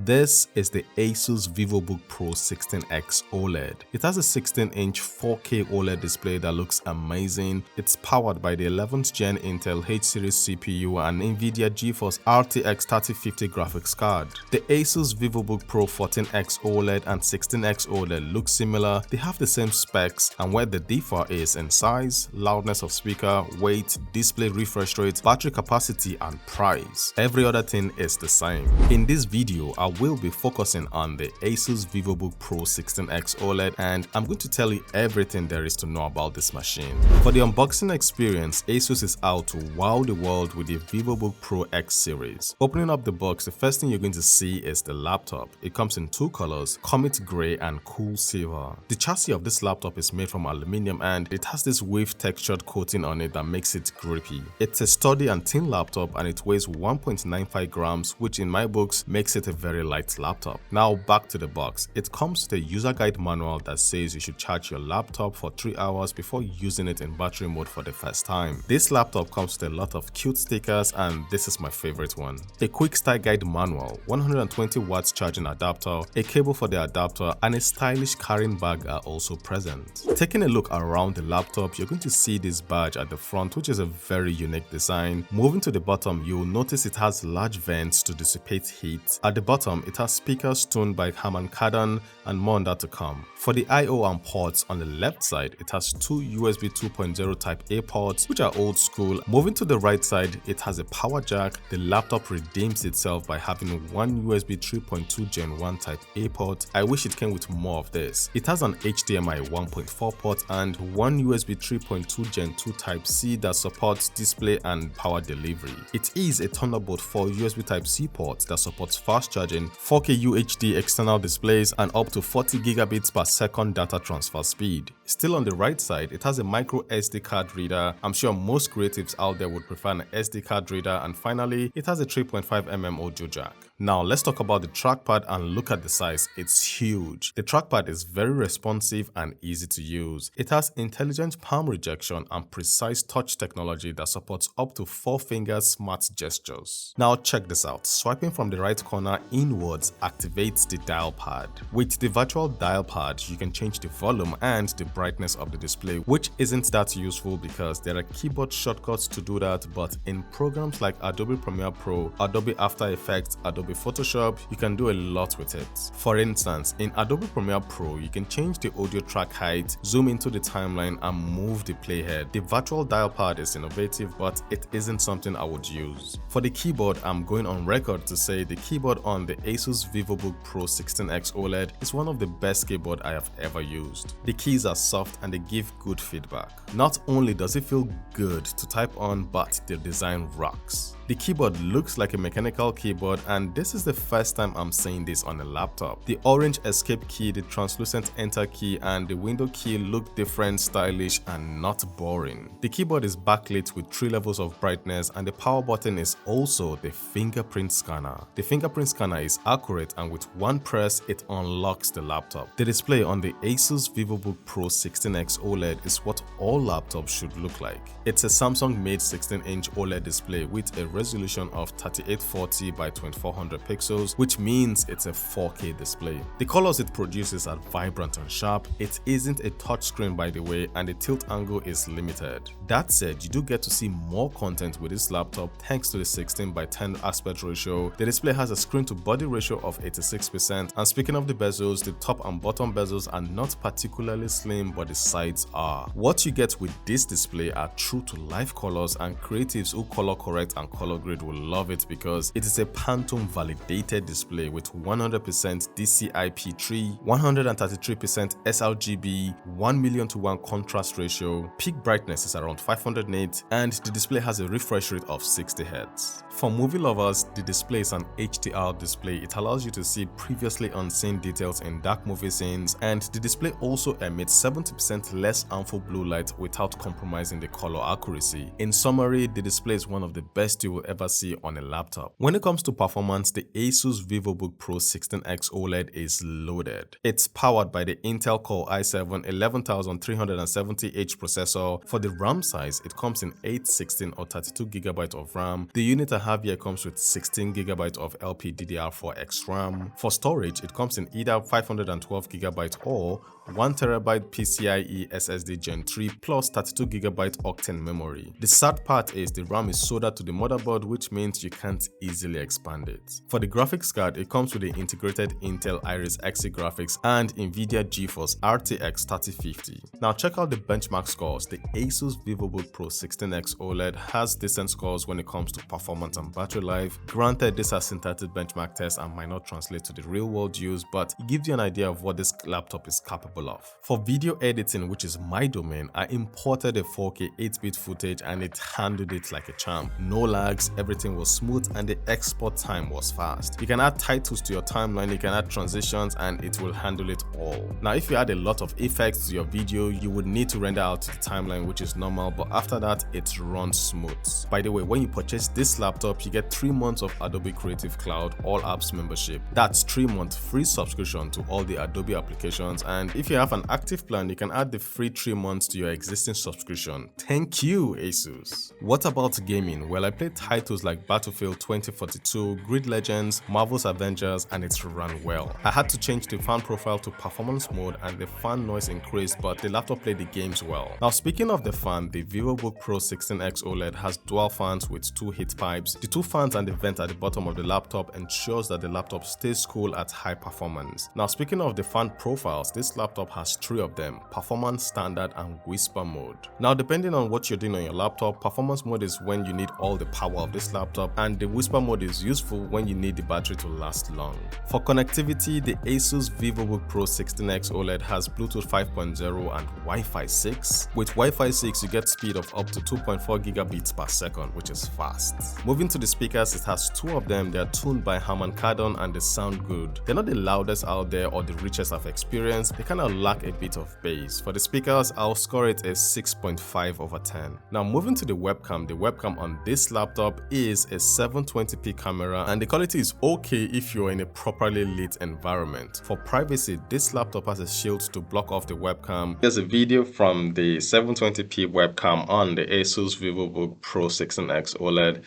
This is the Asus Vivobook Pro 16X OLED. It has a 16-inch 4K OLED display that looks amazing. It's powered by the 11th gen Intel H-series CPU and Nvidia GeForce RTX 3050 graphics card. The Asus Vivobook Pro 14X OLED and 16X OLED look similar. They have the same specs, and where the differ is in size, loudness of speaker, weight, display refresh rate, battery capacity, and price. Every other thing is the same. In this video, I will be focusing on the Asus Vivobook Pro 16X OLED, and I'm going to tell you everything there is to know about this machine. For the unboxing experience, Asus is out to wow the world with the Vivobook Pro X series. Opening up the box, the first thing you're going to see is the laptop. It comes in two colors, Comet Grey and Cool Silver. The chassis of this laptop is made from aluminum and it has this wave textured coating on it that makes it grippy. It's a sturdy and thin laptop and it weighs 1.95 grams, which in my books makes it a very light laptop. Now back to the box. It comes with a user guide manual that says you should charge your laptop for 3 hours before using it in battery mode for the first time. This laptop comes with a lot of cute stickers and this is my favorite one. A quick start guide manual, 120 watts charging adapter, a cable for the adapter, and a stylish carrying bag are also present. Taking a look around the laptop, you're going to see this badge at the front, which is a very unique design. Moving to the bottom, you'll notice it has large vents to dissipate heat. At the bottom, it has speakers tuned by Harman Kardon and more on that to come. For the I/O and ports on the left side, it has two USB 2.0 Type A ports, which are old school. Moving to the right side, it has a power jack. The laptop redeems itself by having one USB 3.2 Gen 1 Type A port. I wish it came with more of this. It has an HDMI 1.4 port and one USB 3.2 Gen 2 Type C that supports display and power delivery. It is a Thunderbolt 4 USB Type C port that supports fast charging, 4K UHD external displays, and up to 40 gigabits per second data transfer speed. Still on the right side, it has a micro SD card reader. I'm sure most creatives out there would prefer an SD card reader. And finally, it has a 3.5mm audio jack. Now let's talk about the trackpad and look at the size. It's huge. The trackpad is very responsive and easy to use. It has intelligent palm rejection and precise touch technology that supports up to 4-finger smart gestures. Now check this out. Swiping from the right corner inwards activates the dial pad. With the virtual dial pad, you can change the volume and the brightness of the display, which isn't that useful because there are keyboard shortcuts to do that, but in programs like Adobe Premiere Pro, Adobe After Effects, Adobe Photoshop, you can do a lot with it. For instance, in Adobe Premiere Pro, you can change the audio track height, zoom into the timeline, and move the playhead. The virtual dial pad is innovative, but it isn't something I would use. For the keyboard, I'm going on record to say the keyboard on the Asus Vivobook Pro 16X OLED is one of the best keyboard I have ever used. The keys are soft and they give good feedback. Not only does it feel good to type on, but the design rocks. The keyboard looks like a mechanical keyboard, and this is the first time I'm seeing this on a laptop. The orange escape key, the translucent enter key, and the window key look different, stylish, and not boring. The keyboard is backlit with 3 levels of brightness, and the power button is also the fingerprint scanner. The fingerprint scanner is accurate, and with one press, it unlocks the laptop. The display on the Asus Vivobook Pro 16X OLED is what all laptops should look like. It's a Samsung-made 16-inch OLED display with a resolution of 3840 by 2400 pixels, which means it's a 4K display. The colors it produces are vibrant and sharp. It isn't a touchscreen, by the way, and the tilt angle is limited. That said, you do get to see more content with this laptop thanks to the 16:10 aspect ratio. The display has a screen to body ratio of 86%, and speaking of the bezels, the top and bottom bezels are not particularly slim, but the sides are. What you get with this display are true to life colors, and creatives who color correct and color grade will love it because it is a Pantone validated display with 100% DCI-P3, 133% sRGB, 1,000,000:1 contrast ratio, peak brightness is around 500 nits, and the display has a refresh rate of 60 Hz. For movie lovers, the display is an HDR display. It allows you to see previously unseen details in dark movie scenes, and the display also emits 70% less harmful blue light without compromising the color accuracy. In summary, the display is one of the best you will ever see on a laptop. When it comes to performance, the Asus Vivobook Pro 16X OLED is loaded. It's powered by the Intel Core i7 11370H processor. For the RAM size, it comes in 8, 16 or 32GB of RAM. The unit I have here comes with 16GB of LPDDR4X RAM. For storage, it comes in either 512GB or 1TB PCIe SSD Gen 3 plus 32GB Octane memory. The sad part is the RAM is soldered to the motherboard, which means you can't easily expand it. For the graphics card, it comes with the integrated Intel Iris Xe graphics and Nvidia GeForce RTX 3050. Now check out the benchmark scores. The Asus Vivobook Pro 16X OLED has decent scores when it comes to performance and battery life. Granted, this are synthetic benchmark tests and might not translate to the real world use, but it gives you an idea of what this laptop is capable of. For video editing, which is my domain, I imported a 4K 8-bit footage and it handled it like a champ. No lags, everything was smooth, and the export time was fast. You can add titles to your timeline, you can add transitions, and it will handle it all. Now if you add a lot of effects to your video, you would need to render out to the timeline, which is normal, but after that it runs smooth. By the way, when you purchase this laptop, you get 3 months of Adobe Creative Cloud All Apps membership. That's 3-month free subscription to all the Adobe applications, and if you have an active plan, you can add the free 3 months to your existing subscription. Thank you, Asus. What about gaming? Well, I played titles like Battlefield 2042, Grid Legends, Marvel's Avengers, and it ran well. I had to change the fan profile to performance mode and the fan noise increased, but the laptop played the games well. Now speaking of the fan, the Vivobook Pro 16X OLED has dual fans with 2 heat pipes. The 2 fans and the vent at the bottom of the laptop ensures that the laptop stays cool at high performance. Now speaking of the fan profiles, this laptop has 3 of them: performance, standard, and whisper mode. Now depending on what you're doing on your laptop, performance mode is when you need all the power of this laptop, and the whisper mode is useful when you need the battery to last long. For connectivity, the Asus Vivobook Pro 16X OLED has Bluetooth 5.0 and Wi-Fi 6. With Wi-Fi 6, you get speed of up to 2.4 gigabits per second, which is fast. Moving to the speakers, it has 2 of them. They are tuned by Harman Kardon and they sound good. They're not the loudest out there or the richest I've experienced. They kind of lack a bit of bass. For the speakers, I'll score it a 6.5/10. Now moving to the webcam on this laptop is a 720p camera, and the quality is okay if you're in a properly lit environment. For privacy, this laptop has a shield to block off the webcam. There's a video from the 720p webcam on the Asus Vivobook Pro 16X OLED.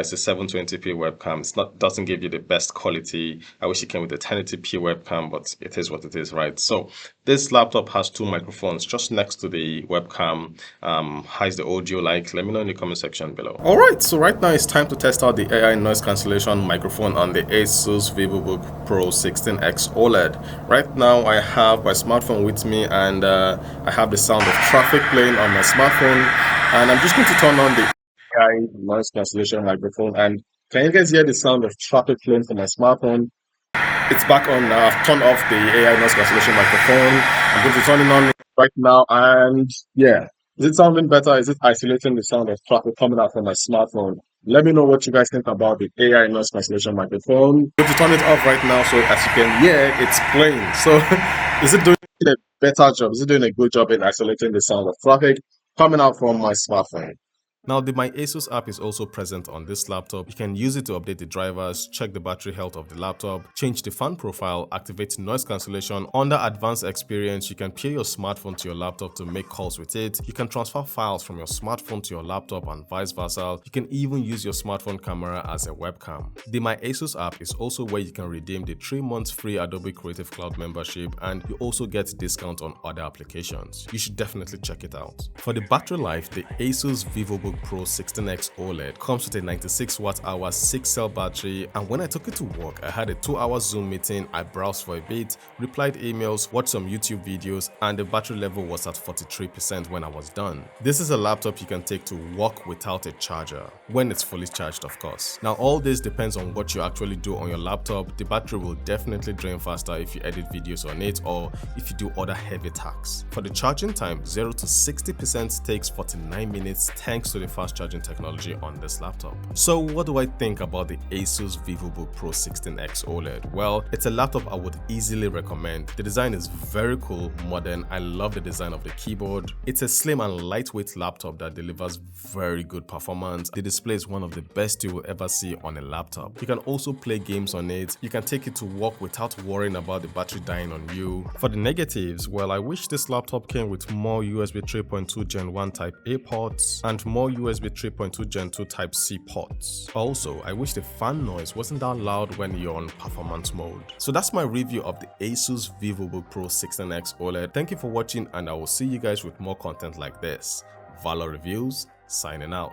It's a 720p webcam. Doesn't give you the best quality. I wish it came with a 1080p webcam, but it is what it is, right? So this laptop has 2 microphones just next to the webcam. How is the audio like? Let me know in the comment section below. Alright, so right now it's time to test out the AI noise cancellation microphone on the Asus Vivobook Pro 16X OLED. Right now I have my smartphone with me, and I have the sound of traffic playing on my smartphone, and I'm just going to turn on the AI noise cancellation microphone. And can you guys hear the sound of traffic playing from my smartphone? It's back on now. I've turned off the AI noise cancellation microphone. I'm going to turn it on right now, and yeah. Is it sounding better? Is it isolating the sound of traffic coming out from my smartphone? Let me know what you guys think about the AI noise cancellation microphone. I'm going to turn it off right now, so as you can hear, it's playing. So is it doing a better job? Is it doing a good job in isolating the sound of traffic coming out from my smartphone? Now, the My Asus app is also present on this laptop. You can use it to update the drivers, check the battery health of the laptop, change the fan profile, activate noise cancellation. Under advanced experience, you can pair your smartphone to your laptop to make calls with it. You can transfer files from your smartphone to your laptop and vice versa. You can even use your smartphone camera as a webcam. The My Asus app is also where you can redeem the 3 months free Adobe Creative Cloud membership, and you also get discount on other applications. You should definitely check it out. For the battery life, the Asus Vivobook Pro 16X OLED comes with a 96 Wh/, 6-cell battery, and when I took it to work, I had a 2-hour Zoom meeting. I browsed for a bit, replied emails, watched some YouTube videos, and the battery level was at 43% when I was done. This is a laptop you can take to work without a charger, when it's fully charged, of course. Now, all this depends on what you actually do on your laptop. The battery will definitely drain faster if you edit videos on it or if you do other heavy tasks. For the charging time, 0 to 60% takes 49 minutes thanks to to the fast charging technology on this laptop. So what do I think about the Asus Vivobook Pro 16X OLED? Well, it's a laptop I would easily recommend. The design is very cool, modern. I love the design of the keyboard. It's a slim and lightweight laptop that delivers very good performance. The display is one of the best you will ever see on a laptop. You can also play games on it. You can take it to work without worrying about the battery dying on you. For the negatives, well, I wish this laptop came with more USB 3.2 Gen 1 Type A ports and more USB 3.2 Gen 2 Type C ports. Also, I wish the fan noise wasn't that loud when you're on performance mode. So that's my review of the Asus Vivobook Pro 16X OLED. Thank you for watching, and I will see you guys with more content like this. Valor Reviews, signing out.